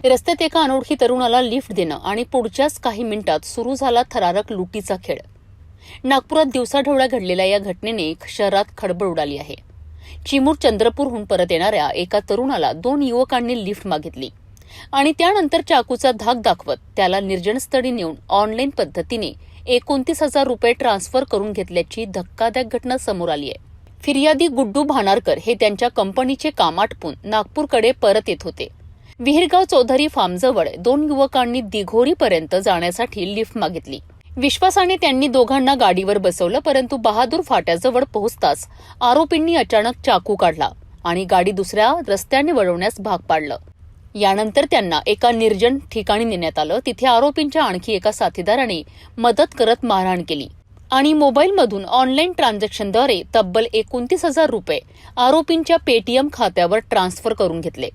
रस्त्यात एका अनोळखी तरुणाला लिफ्ट देणं आणि पुढच्याच काही मिनिटात सुरू झाला थरारक लुटीचा खेळ। नागपुरात दिवसाढवळ्या घडलेल्या या घटनेने शहरात खळबळ उडाली आहे। चिमूर चंद्रपूरहून परत येणाऱ्या एका तरुणाला दोन युवकांनी लिफ्ट मागितली आणि त्यानंतर चाकूचा धाक दाखवत त्याला निर्जनस्थळी नेऊन ऑनलाईन पद्धतीने 29,000 रुपये ट्रान्सफर करून घेतल्याची धक्कादायक घटना समोर आली आहे। फिर्यादी गुड्डू भानारकर हे त्यांच्या कंपनीचे काम आटपून नागपूरकडे परत येत होते। विहिरगाव चौधरी फार्मजवळ दोन युवकांनी दिघोरीपर्यंत जाण्यासाठी लिफ्ट मागितली। विश्वासाने त्यांनी दोघांना गाडीवर बसवलं, परंतु बहादूर फाट्याजवळ पोहोचताच आरोपींनी अचानक चाकू काढला आणि गाडी दुसऱ्या रस्त्याने वळवण्यास भाग पाडलं। यानंतर त्यांना एका निर्जन ठिकाणी नेण्यात आलं। तिथे आरोपींच्या आणखी एका साथीदाराने मदत करत मारहाण केली आणि मोबाईलमधून ऑनलाईन ट्रान्झॅक्शनद्वारे तब्बल 29,000 रुपये आरोपींच्या पेटीएम खात्यावर ट्रान्सफर करून घेतले।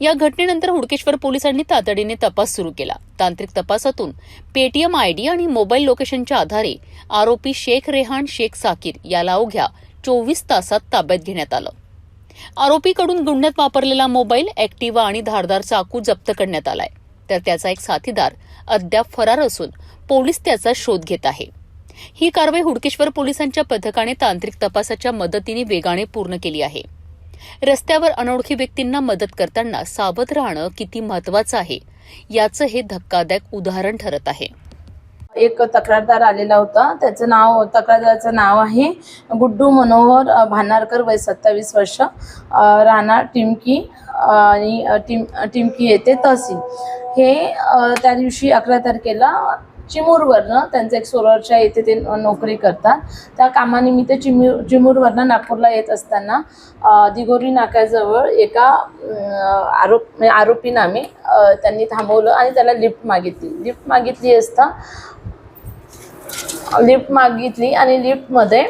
या घटनेनंतर हुडकेश्वर पोलिसांनी तातडीने तपास सुरू केला। तांत्रिक तपासातून पेटीएम आयडी आणि मोबाईल लोकेशनच्या आधारे आरोपी शेख रेहान शेख साकीर याला अवघ्या 24 तासात ताब्यात घेण्यात आलं। आरोपीकडून गुन्ह्यात वापरलेला मोबाईल, ऍक्टिवा आणि धारदार चाकू जप्त करण्यात आलाय, तर त्याचा एक साथीदार अद्याप फरार असून पोलीस त्याचा शोध घेत आहे। ही कारवाई हुडकेश्वर पोलिसांच्या पथकाने तांत्रिक तपासाच्या मदतीने वेगाने पूर्ण केली आहे। रस्त्यावर अनोळखी व्यक्तींना मदत करताना सावध राहणं किती महत्त्वाचं आहे याचं हे धक्कादायक उदाहरण ठरत आहे। एक तक्रारदार आलेला होता। तक्रारदाराचं नाव आहे गुड्डू मनोहर भानारकर, वय 27 वर्ष, राहणार टिमकी आणि टिमकी येथे तहसील। हे त्या दिवशी 11 तारखेला चिमूरवरनं, त्यांचं एक सोलरच्या येथे ते नोकरी करतात, त्या कामानिमित्त चिमूरवरनं नागपूरला येत असताना दिघोरी नाक्याजवळ एका आरोपी नामे त्यांनी थांबवलं आणि त्याला लिफ्ट मागितली आणि लिफ्टमध्ये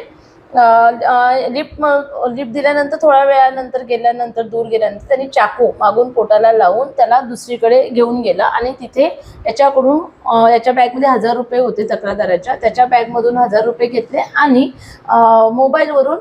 लिफ्ट दिल्यानंतर थोड्या वेळानंतर दूर गेल्यानंतर त्यांनी चाकू मागून पोटाला लावून त्याला दुसरीकडे घेऊन गेला आणि तिथे याच्याकडून याच्या बॅगमध्ये 1,000 रुपये होते तक्रारदाराच्या, त्याच्या बॅगमधून 1,000 रुपये घेतले आणि मोबाईलवरून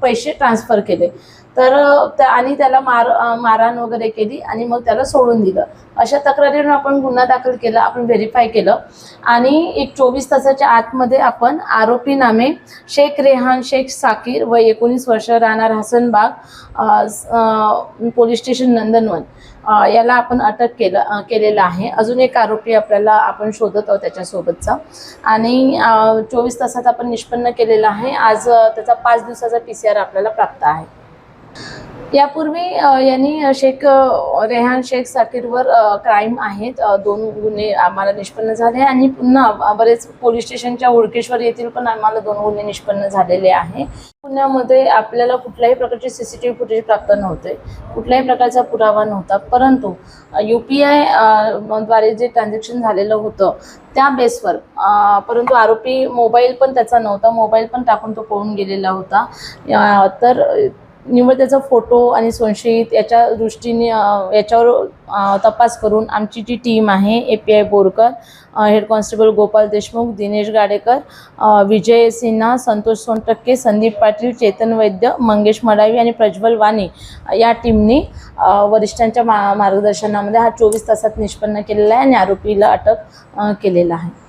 पैसे ट्रान्सफर केले। आणि त्याला मारहाण वगैरे केली आणि मग त्याला सोडून दिलं। अशा तक्रारीवरून आपण गुन्हा दाखल केला, आपण व्हेरीफाय केलं आणि एक 24 तासाच्या आतमध्ये आपण आरोपी नामे शेख रेहान शेख साकीर, वय 19 वर्ष, राहणार हसनबाग, पोलीस स्टेशन नंदनवन, याला आपण अटक केलेला आहे। अजून एक आरोपी आपण शोधत आहोत त्याच्यासोबतचा आणि 24 तासात आपण निष्पन्न केलेला आहे। आज त्याचा 5 दिवसाचा PCR आपल्याला प्राप्त आहे। यापूर्वी यांनी शेख रेहान शेख साकीरवर क्राईम आहेत, 2 गुन्हे आम्हाला निष्पन्न झाले आणि पुन्हा बरेच पोलीस स्टेशनच्या हुडकेश्वर येथील पण आम्हाला 2 गुन्हे निष्पन्न झालेले आहे। गुन्ह्यामध्ये आपल्याला कुठल्याही प्रकारचे CCTV फुटेज प्राप्त नव्हते, कुठल्याही प्रकारचा पुरावा नव्हता, परंतु UPI द्वारे जे ट्रान्झॅक्शन झालेलं होतं त्या बेसवर, परंतु आरोपी मोबाईल पण त्याचा नव्हता, मोबाईल पण टाकून तो पळून गेलेला होता। तर निव्वळ त्याचा फोटो आणि संशयित याच्या दृष्टीने याच्यावर तपास करून आमची जी टीम आहे, API Borkar, head constable Gopal Deshmukh, Dinesh Gadekar, Vijay Sinha, Santosh Sontakke, Sandeep Patil, Chetan Vaidya, Mangesh Madavi आणि प्रज्वल वाणी या टीमने वरिष्ठांच्या मार्गदर्शनामध्ये हा 24 तासात निष्पन्न केलेला आहे आणि आरोपीला अटक केलेला आहे।